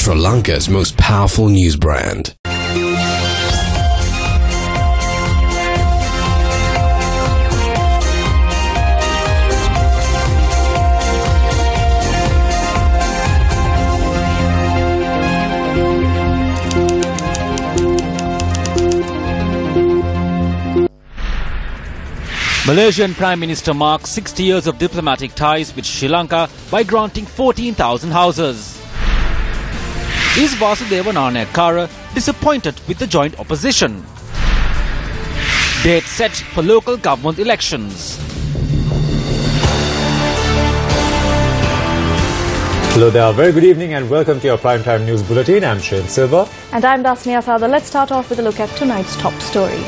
Sri Lanka's most powerful news brand. Malaysian Prime Minister marks 60 years of diplomatic ties with Sri Lanka by granting 14,000 houses. Is Vasudeva Nanayakkara disappointed with the joint opposition? Date set for local government elections. Hello there, very good evening and welcome to your Primetime News Bulletin. I'm Shane Silva. And I'm Dasmia Sada. Let's start off with a look at tonight's top story.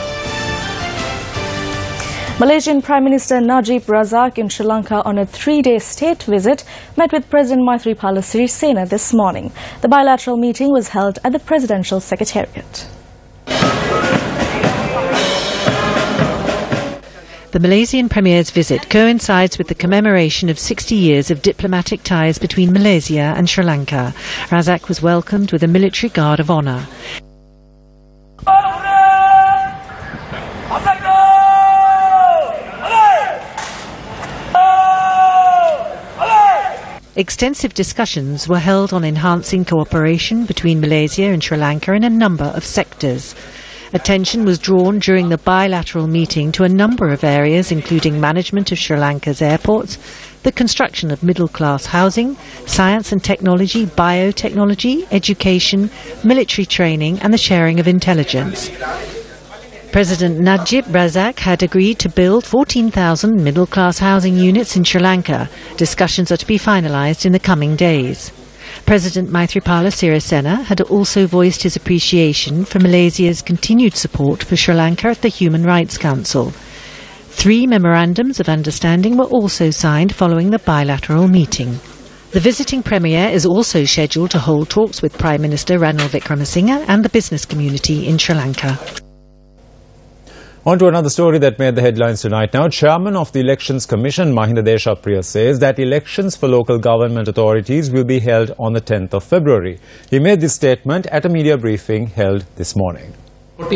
Malaysian Prime Minister Najib Razak in Sri Lanka on a 3-day state visit met with President Maithripala Sirisena this morning. The bilateral meeting was held at the Presidential Secretariat. The Malaysian Premier's visit coincides with the commemoration of 60 years of diplomatic ties between Malaysia and Sri Lanka. Razak was welcomed with a military guard of honour. Extensive discussions were held on enhancing cooperation between Malaysia and Sri Lanka in a number of sectors. Attention was drawn during the bilateral meeting to a number of areas, including management of Sri Lanka's airports, the construction of middle-class housing, science and technology, biotechnology, education, military training and the sharing of intelligence. President Najib Razak had agreed to build 14,000 middle-class housing units in Sri Lanka. Discussions are to be finalised in the coming days. President Maithripala Sirisena had also voiced his appreciation for Malaysia's continued support for Sri Lanka at the Human Rights Council. 3 memorandums of understanding were also signed following the bilateral meeting. The visiting Premier is also scheduled to hold talks with Prime Minister Ranil Wickremesinghe and the business community in Sri Lanka. On to another story that made the headlines tonight now. Chairman of the Elections Commission, Mahinda Deshapriya, says that elections for local government authorities will be held on the 10th of February. He made this statement at a media briefing held this morning. I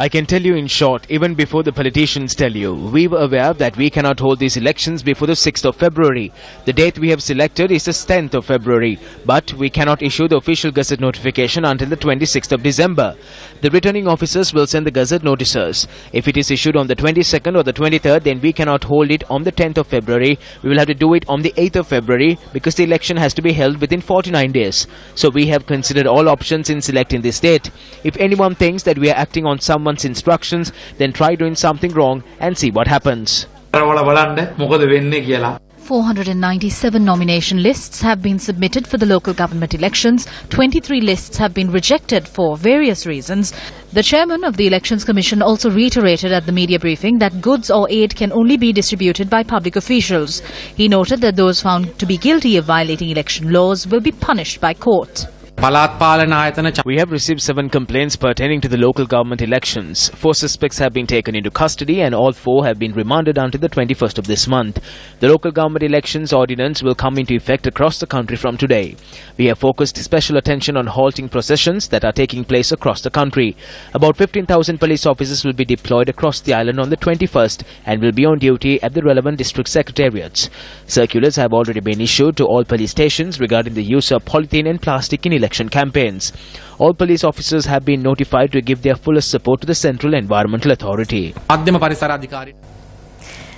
can tell you in short, even before the politicians tell you, we were aware that we cannot hold these elections before the 6th of February. The date we have selected is the 10th of February, but we cannot issue the official gazette notification until the 26th of December. The returning officers will send the gazette notices. If it is issued on the 22nd or the 23rd, then we cannot hold it on the 10th of February. We will have to do it on the 8th of February because the election has to be held within 49 days. So we have considered all options in selecting this date. If anyone thinks that we are acting on someone's instructions, then try doing something wrong and see what happens. 497 nomination lists have been submitted for the local government elections. 23 lists have been rejected for various reasons. The chairman of the Elections Commission also reiterated at the media briefing that goods or aid can only be distributed by public officials. He noted that those found to be guilty of violating election laws will be punished by court. We have received 7 complaints pertaining to the local government elections. 4 suspects have been taken into custody and all 4 have been remanded until the 21st of this month. The local government elections ordinance will come into effect across the country from today. We have focused special attention on halting processions that are taking place across the country. About 15,000 police officers will be deployed across the island on the 21st and will be on duty at the relevant district secretariats. Circulars have already been issued to all police stations regarding the use of polythene and plastic in election campaigns. All police officers have been notified to give their fullest support to the Central Environmental Authority. The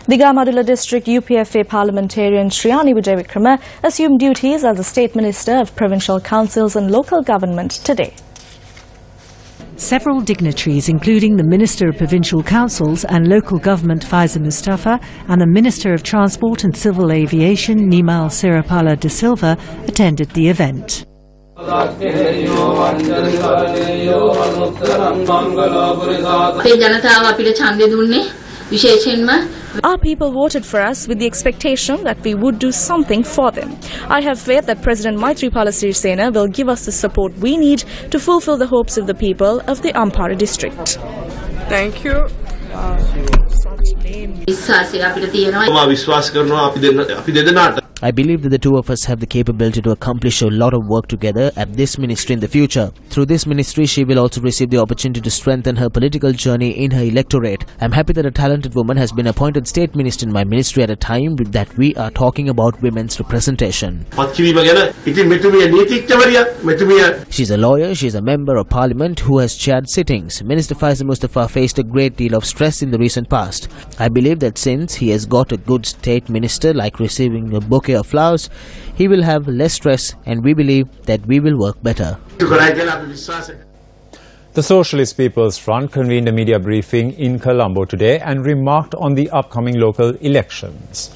Gamadula District UPFA parliamentarian Shriyani Wijevikrama assumed duties as the State Minister of Provincial Councils and Local Government today. Several dignitaries, including the Minister of Provincial Councils and Local Government Faizal Mustafa and the Minister of Transport and Civil Aviation Nimal Sirapala de Silva, attended the event. Our people voted for us with the expectation that we would do something for them. I have faith that President Maithripala Sirisena will give us the support we need to fulfill the hopes of the people of the Ampara district. Thank you. I believe that the two of us have the capability to accomplish a lot of work together at this ministry in the future. Through this ministry, she will also receive the opportunity to strengthen her political journey in her electorate. I'm happy that a talented woman has been appointed state minister in my ministry at a time that we are talking about women's representation. She's a lawyer, she's a member of parliament who has chaired sittings. Minister Faisal Mustafa faced a great deal of stress in the recent past. I believe that since he has got a good state minister, like receiving a bouquet of flowers, he will have less stress, and we believe that we will work better. The Socialist People's Front convened a media briefing in Colombo today and remarked on the upcoming local elections.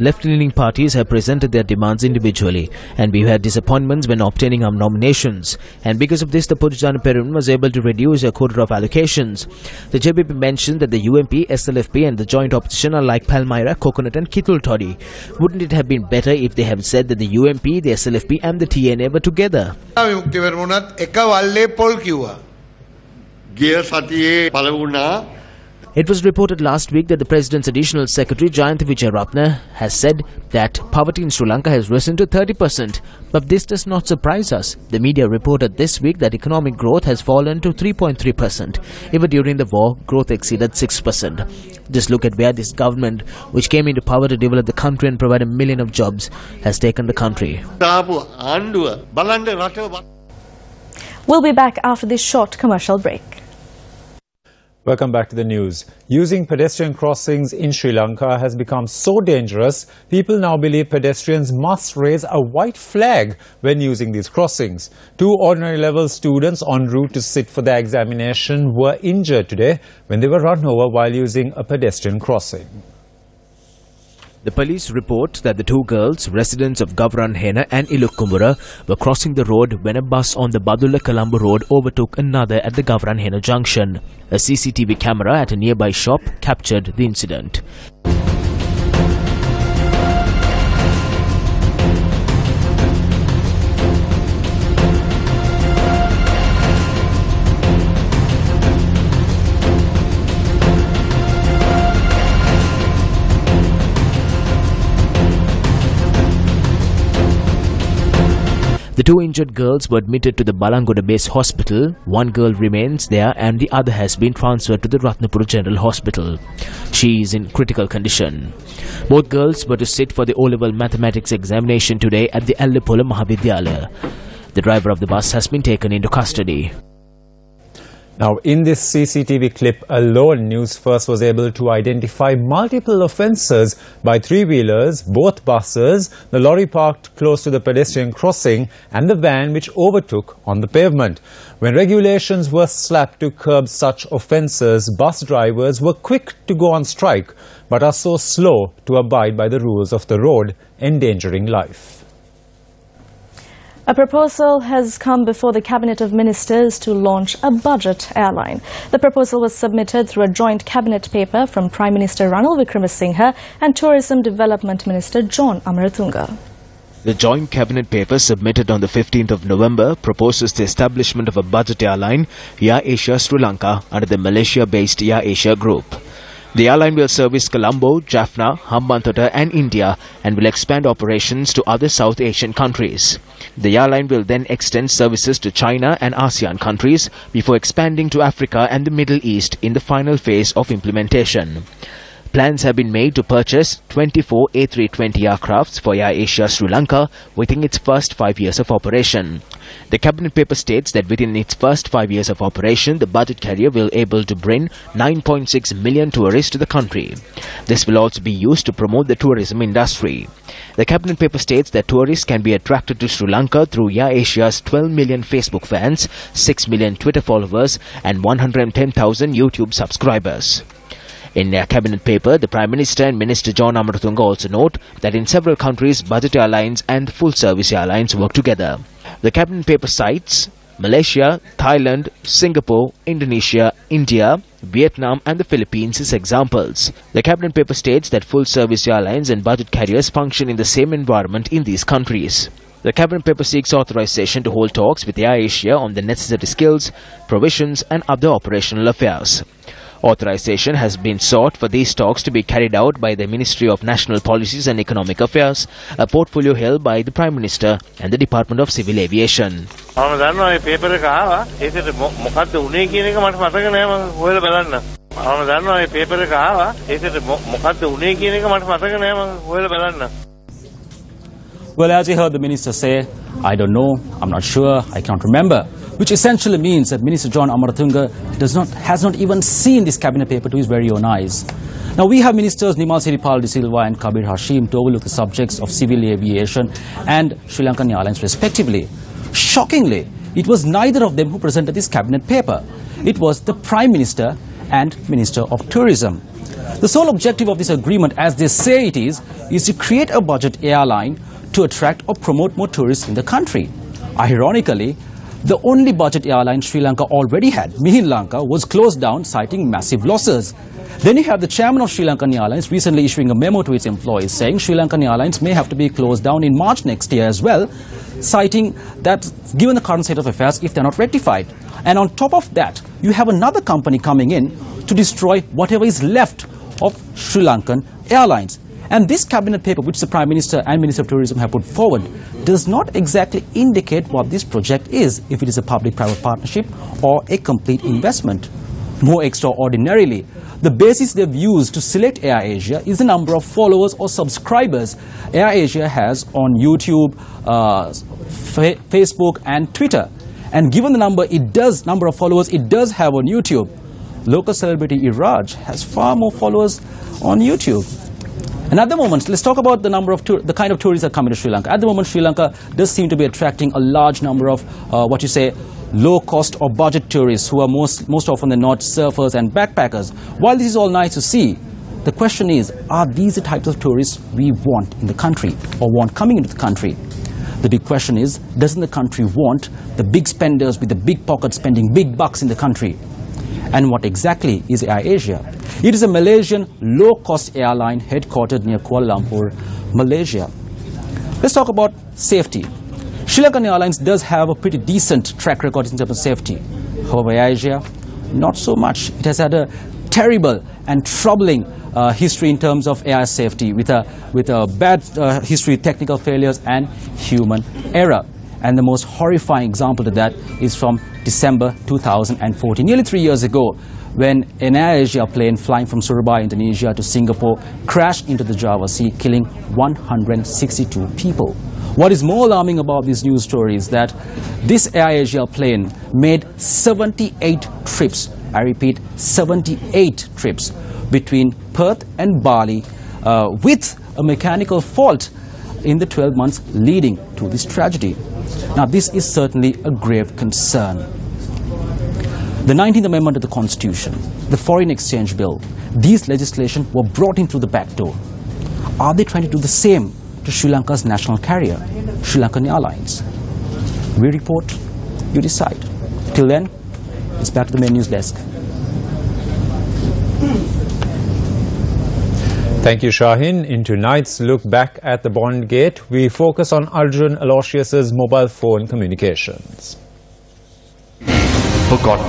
Left-leaning parties have presented their demands individually, and we had disappointments when obtaining our nominations. And because of this, the Pujana Perun was able to reduce a quota of allocations. The JPP mentioned that the UMP, SLFP and the joint opposition are like Palmyra, Coconut and Kitul Toddy. Wouldn't it have been better if they had said that the UMP, the SLFP and the TNA were together? It was reported last week that the President's Additional Secretary Jayanth Vijayaratne has said that poverty in Sri Lanka has risen to 30%. But this does not surprise us. The media reported this week that economic growth has fallen to 3.3%. Even during the war, growth exceeded 6%. Just look at where this government, which came into power to develop the country and provide 1 million of jobs, has taken the country. We'll be back after this short commercial break. Welcome back to the news. Using pedestrian crossings in Sri Lanka has become so dangerous, people now believe pedestrians must raise a white flag when using these crossings. 2 ordinary level students en route to sit for their examination were injured today when they were run over while using a pedestrian crossing. The police report that the 2 girls, residents of Gavaranhena and Ilukkumbura, were crossing the road when a bus on the Badulla-Colombo road overtook another at the Gavaranhena junction. A CCTV camera at a nearby shop captured the incident. The 2 injured girls were admitted to the Balangoda base hospital. 1 girl remains there and the other has been transferred to the Ratnapura General Hospital. She is in critical condition. Both girls were to sit for the O-level mathematics examination today at the Allapola Mahavidyalaya. The driver of the bus has been taken into custody. Now, in this CCTV clip alone, Newsfirst was able to identify multiple offences by 3-wheelers, both buses, the lorry parked close to the pedestrian crossing and the van which overtook on the pavement. When regulations were slapped to curb such offences, bus drivers were quick to go on strike but are so slow to abide by the rules of the road, endangering life. A proposal has come before the Cabinet of Ministers to launch a budget airline. The proposal was submitted through a joint cabinet paper from Prime Minister Ranil Wickremesinghe and Tourism Development Minister John Amarathunga. The joint cabinet paper submitted on the 15th of November proposes the establishment of a budget airline, Air Asia Sri Lanka, under the Malaysia-based Air Asia Group. The airline will service Colombo, Jaffna, Hambantota and India and will expand operations to other South Asian countries. The airline will then extend services to China and ASEAN countries before expanding to Africa and the Middle East in the final phase of implementation. Plans have been made to purchase 24 A320 aircrafts for Air Asia Sri Lanka within its first 5 years of operation. The cabinet paper states that within its first 5 years of operation, the budget carrier will able to bring 9.6 million tourists to the country. This will also be used to promote the tourism industry. The cabinet paper states that tourists can be attracted to Sri Lanka through Air Asia's 12 million Facebook fans, 6 million Twitter followers and 110,000 YouTube subscribers. In their cabinet paper, the Prime Minister and Minister John Amarathunga also note that in several countries, budget airlines and full-service airlines work together. The cabinet paper cites Malaysia, Thailand, Singapore, Indonesia, India, Vietnam and the Philippines as examples. The cabinet paper states that full-service airlines and budget carriers function in the same environment in these countries. The cabinet paper seeks authorization to hold talks with Air Asia on the necessary skills, provisions and other operational affairs. Authorization has been sought for these talks to be carried out by the Ministry of National Policies and Economic Affairs, a portfolio held by the Prime Minister and the Department of Civil Aviation. Well, as you heard the minister say, I don't know, I'm not sure, I can't remember, which essentially means that Minister John Amaratunga has not even seen this cabinet paper to his very own eyes. Now, we have ministers Nimal Siripal de Silva and Kabir Hashim to overlook the subjects of civil aviation and Sri Lankan Airlines respectively. Shockingly, it was neither of them who presented this cabinet paper. It was the Prime Minister and Minister of Tourism. The sole objective of this agreement, as they say it is to create a budget airline to attract or promote more tourists in the country. Ironically, the only budget airline Sri Lanka already had, Mihin Lanka, was closed down, citing massive losses. Then you have the chairman of Sri Lankan Airlines recently issuing a memo to its employees saying Sri Lankan Airlines may have to be closed down in March next year as well, citing that given the current state of affairs if they're not rectified. And on top of that, you have another company coming in to destroy whatever is left of Sri Lankan Airlines. And this cabinet paper, which the Prime Minister and Minister of Tourism have put forward, does not exactly indicate what this project is, if it is a public-private partnership or a complete investment. More extraordinarily, the basis they've used to select AirAsia is the number of followers or subscribers AirAsia has on YouTube, Facebook and Twitter. And given the number of followers it does have on YouTube, local celebrity Iraj has far more followers on YouTube. And at the moment, let's talk about the kind of tourists that come into Sri Lanka. At the moment, Sri Lanka does seem to be attracting a large number of low-cost or budget tourists who are most often than not surfers and backpackers. While this is all nice to see, the question is, are these the types of tourists we want in the country or want coming into the country? The big question is, doesn't the country want the big spenders with the big pockets spending big bucks in the country? And what exactly is AirAsia? It is a Malaysian low-cost airline headquartered near Kuala Lumpur, Malaysia. Let's talk about safety. Sri Lankan Airlines does have a pretty decent track record in terms of safety. However, AirAsia, not so much. It has had a terrible and troubling history in terms of air safety, with a bad history of technical failures and human error. And the most horrifying example to that is from December 2014, nearly 3 years ago, when an AirAsia plane flying from Surabaya, Indonesia to Singapore crashed into the Java Sea, killing 162 people. What is more alarming about this news story is that this AirAsia plane made 78 trips, I repeat, 78 trips between Perth and Bali with a mechanical fault in the 12 months leading to this tragedy. Now, this is certainly a grave concern. The 19th Amendment of the Constitution, the Foreign Exchange Bill, these legislation were brought in through the back door. Are they trying to do the same to Sri Lanka's national carrier, Sri Lankan Airlines? We report, you decide. Till then, it's back to the main news desk. Thank you, Shaheen. In tonight's look back at the Bond Gate, we focus on Arjun Aloysius's mobile phone communications. Forgotten.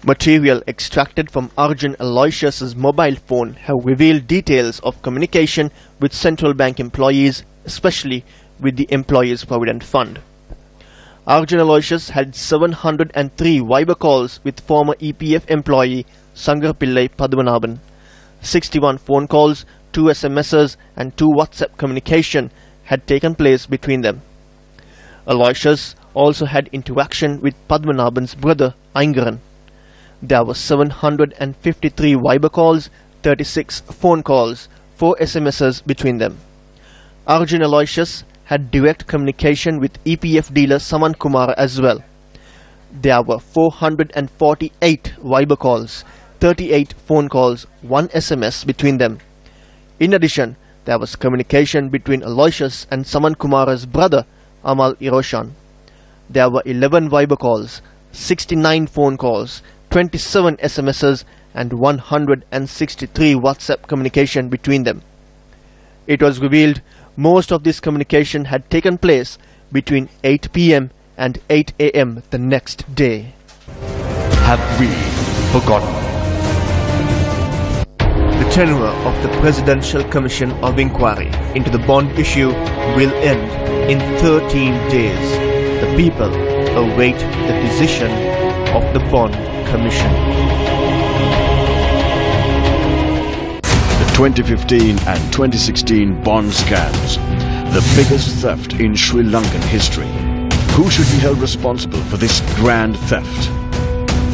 Material extracted from Arjun Aloysius's mobile phone have revealed details of communication with central bank employees, especially with the Employees Provident Fund. Arjun Aloysius had 703 Viber calls with former EPF employee Sangar Pillai Padmanabhan. 61 phone calls, 2 SMSs and 2 WhatsApp communication had taken place between them. Aloysius also had interaction with Padmanabhan's brother Aingaran. There were 753 Viber calls, 36 phone calls, 4 SMSs between them. Arjun Aloysius had direct communication with EPF dealer Saman Kumar as well. There were 448 Viber calls, 38 phone calls, 1 SMS between them. In addition, there was communication between Aloysius and Saman Kumar's brother Amal Iroshan. There were 11 Viber calls, 69 phone calls, 27 SMSs and 163 WhatsApp communication between them. It was revealed most of this communication had taken place between 8 p.m. and 8 a.m. the next day. have we forgotten? The tenure of the Presidential Commission of Inquiry into the bond issue will end in 13 days. The people await the decision of the Bond Commission. The 2015 and 2016 bond scams, the biggest theft in Sri Lankan history. Who should be held responsible for this grand theft?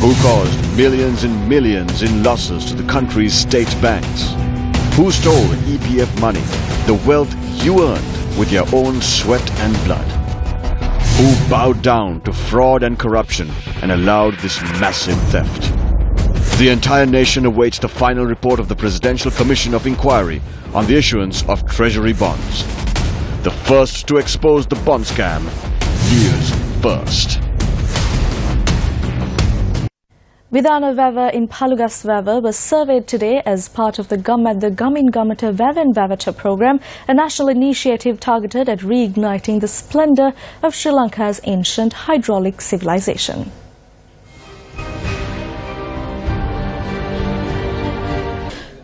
Who caused millions and millions in losses to the country's state banks? Who stole EPF money, the wealth you earned with your own sweat and blood? Who bowed down to fraud and corruption and allowed this massive theft? The entire nation awaits the final report of the Presidential Commission of Inquiry on the issuance of treasury bonds. The first to expose the bond scam, Newsfirst. Vidana Vava in Palugas Vava was surveyed today as part of the Gamin Gamata Vavan Vavata program, a national initiative targeted at reigniting the splendor of Sri Lanka's ancient hydraulic civilization.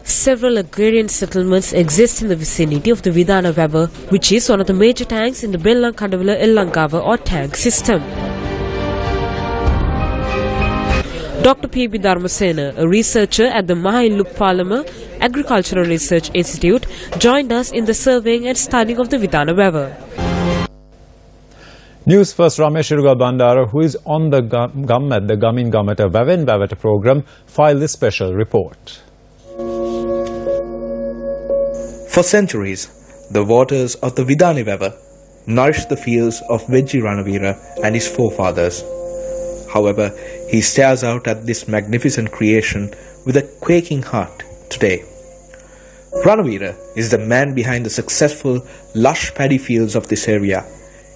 Several agrarian settlements exist in the vicinity of the Vidana Vava, which is one of the major tanks in the Bellankadavula Ellangava or tank system. Dr. P.B. Dharmasena, a researcher at the Mahilupalama Agricultural Research Institute, joined us in the surveying and studying of the Vidana Vava. Newsfirst Ramesh Irugal Bandara, who is on the Gamin Gamata Vavan Vavata program, filed this special report. For centuries, the waters of the Vidani Vava nourished the fields of Veggie Ranavira and his forefathers. However, he stares out at this magnificent creation with a quaking heart today. Ranavira is the man behind the successful, lush paddy fields of this area.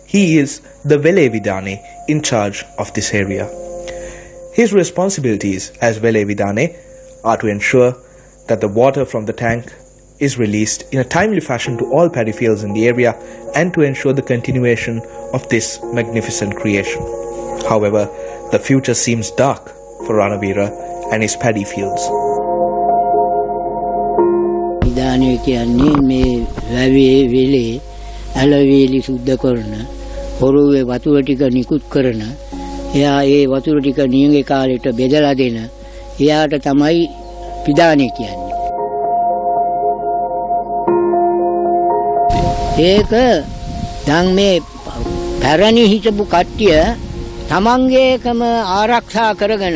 He is the Vele Vidane in charge of this area. His responsibilities as Vele Vidane are to ensure that the water from the tank is released in a timely fashion to all paddy fields in the area and to ensure the continuation of this magnificent creation. However, the future seems dark for Ranavira and his paddy fields. Vidane කියන්නේ මේ වැවේ වෙලේ ඇලවේලි සුද්ධ කරන හොරුවේ වතුර ටික නිකුත් කරන එයා ඒ වතුර ටික නියඟේ කාලෙට බෙදලා දෙන එයාට තමයි විදානේ කියන්නේ. ඒක දැන් මේ පැරණි හිටපු කට්ටිය තමන්ගේකම ආරක්ෂා කරගෙන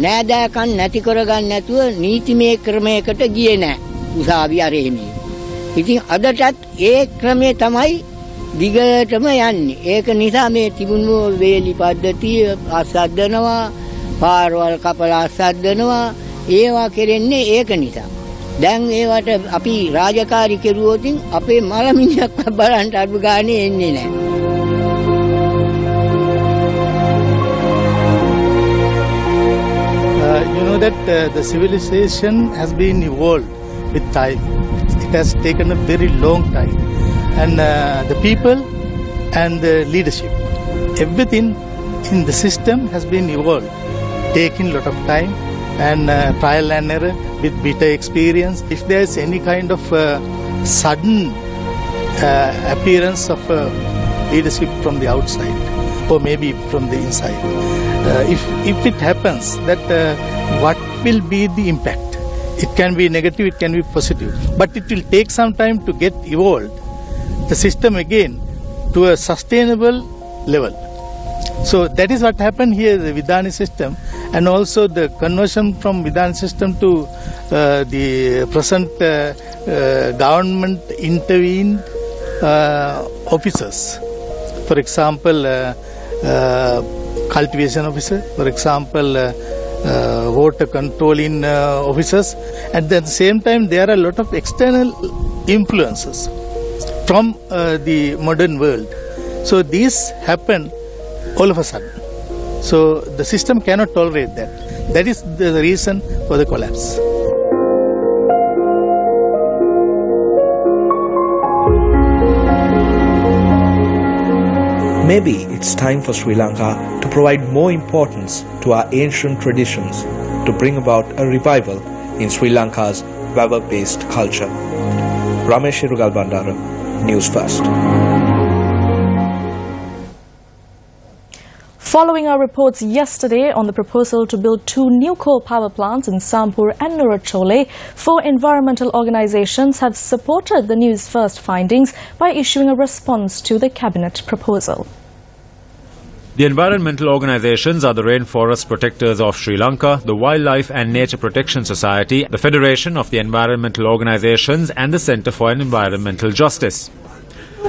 නෑදෑකම් නැති කරගන්න නැතුව නීතිමය ක්‍රමයකට ගියේ නෑ උසාවි ආරෙහිමි. ඉතින් අදටත් ඒ ක්‍රමය තමයි දිගටම යන්නේ. ඒක නිසා මේ තිබුණු වේලි පද්ධතිය අසද්දනවා, පාරවල් කපලා අසද්දනවා, ඒවා කෙරෙන්නේ ඒක නිසා. දැන් ඒවට අපි රාජකාරී කෙරුවොත් අපේ මලමිණියක් බලන්න අඩු ගානේ එන්නේ නෑ. You know that the civilization has been evolved with time. It has taken a very long time. And the people and the leadership, everything in the system has been evolved, taking a lot of time and trial and error with bitter experience. If there is any kind of sudden appearance of leadership from the outside or maybe from the inside, if it happens, that what will be the impact? It can be negative, it can be positive, but it will take some time to get evolved the system again to a sustainable level. So that is what happened here, the Vidani system, and also the conversion from Vidani system to the present government intervened officers. For example, cultivation officer, for example, water controlling officers. At the same time, there are a lot of external influences from the modern world. So these happen all of a sudden. So the system cannot tolerate that. That is the reason for the collapse. Maybe it's time for Sri Lanka to provide more importance to our ancient traditions to bring about a revival in Sri Lanka's Weber-based culture. Ramesh Irugal Bandara, News First. Following our reports yesterday on the proposal to build 2 new coal power plants in Sampur and Nurachole, 4 environmental organizations have supported the News First findings by issuing a response to the cabinet proposal. The environmental organizations are the Rainforest Protectors of Sri Lanka, the Wildlife and Nature Protection Society, the Federation of the Environmental Organizations and the Centre for Environmental Justice.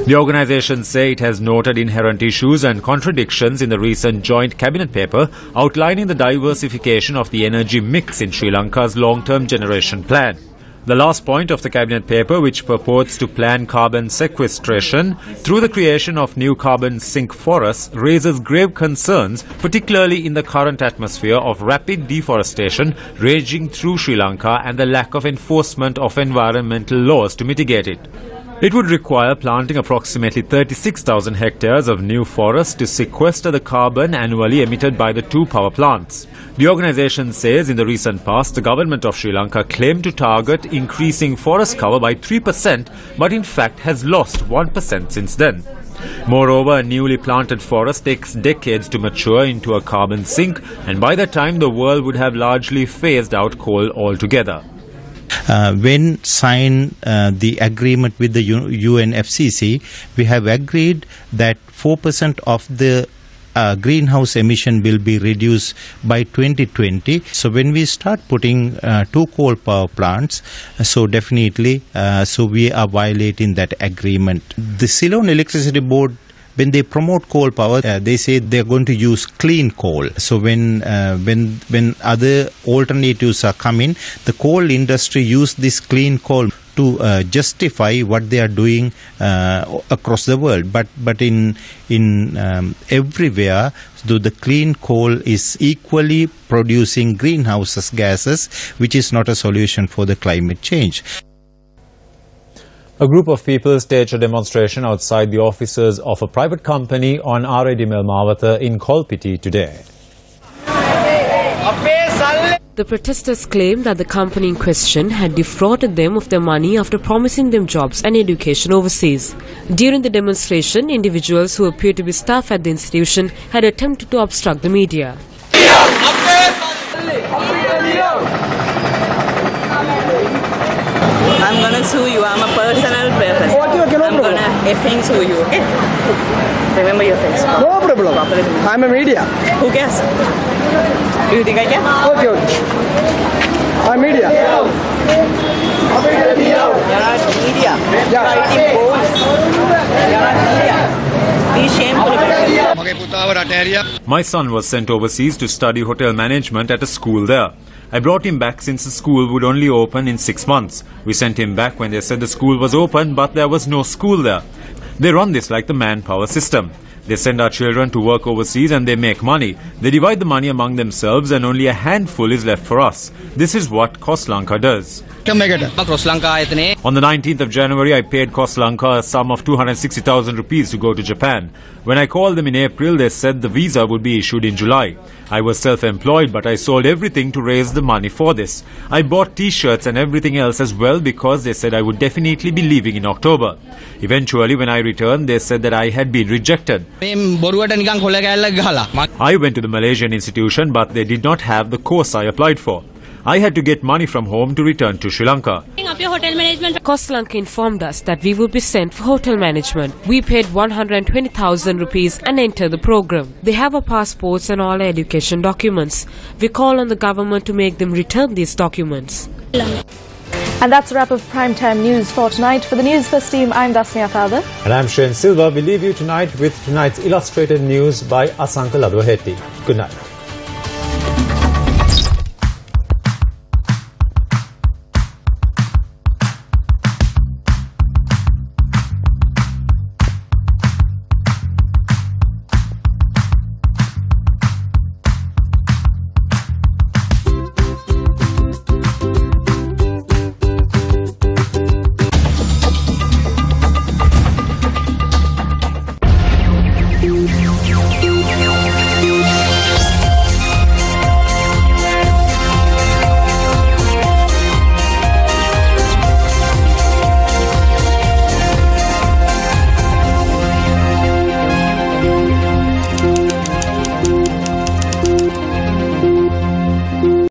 The organizations say it has noted inherent issues and contradictions in the recent joint cabinet paper outlining the diversification of the energy mix in Sri Lanka's long-term generation plan. The last point of the cabinet paper, which purports to plan carbon sequestration through the creation of new carbon sink forests, raises grave concerns, particularly in the current atmosphere of rapid deforestation raging through Sri Lanka and the lack of enforcement of environmental laws to mitigate it. It would require planting approximately 36,000 hectares of new forest to sequester the carbon annually emitted by the 2 power plants. The organization says in the recent past, the government of Sri Lanka claimed to target increasing forest cover by 3%, but in fact has lost 1% since then. Moreover, a newly planted forest takes decades to mature into a carbon sink, and by that time the world would have largely phased out coal altogether. When signed the agreement with the UNFCCC, we have agreed that 4% of the greenhouse emission will be reduced by 2020. So when we start putting 2 coal power plants, so definitely so we are violating that agreement. The Ceylon Electricity Board, when they promote coal power, they say they're going to use clean coal. So when other alternatives are coming, the coal industry use this clean coal to justify what they are doing across the world. But in everywhere, though the clean coal is equally producing greenhouse gases, which is not a solution for the climate change. A group of people staged a demonstration outside the offices of a private company on RAD Mill Mawatha in Kolpiti today. The protesters claimed that the company in question had defrauded them of their money after promising them jobs and education overseas. During the demonstration, individuals who appeared to be staff at the institution had attempted to obstruct the media. I'm gonna sue you. I'm a personal person. I'm gonna effing sue you, okay? Remember your face. No problem. I'm a media. Who cares? Do you think I care? Okay. I'm media. You're not media. You're writing posts. You're not media. Be shameful. My son was sent overseas to study hotel management at a school there. I brought him back since the school would only open in 6 months. We sent him back when they said the school was open, but there was no school there. They run this like the manpower system. They send our children to work overseas and they make money. They divide the money among themselves and only a handful is left for us. This is what Cost Lanka does. On the 19th of January, I paid Cost Lanka a sum of 260,000 rupees to go to Japan. When I called them in April, they said the visa would be issued in July. I was self-employed, but I sold everything to raise the money for this. I bought t-shirts and everything else as well because they said I would definitely be leaving in October. Eventually, when I returned, they said that I had been rejected. I went to the Malaysian institution, but they did not have the course I applied for. I had to get money from home to return to Sri Lanka. Cost Lanka informed us that we would be sent for hotel management. We paid 120,000 rupees and entered the program. They have our passports and all our education documents. We call on the government to make them return these documents. And that's a wrap of Primetime News for tonight. For the News First team, I'm Dasnia Thalber. And I'm Shane Silva. We leave you tonight with tonight's illustrated news by Asanka Ladwahetty. Good night.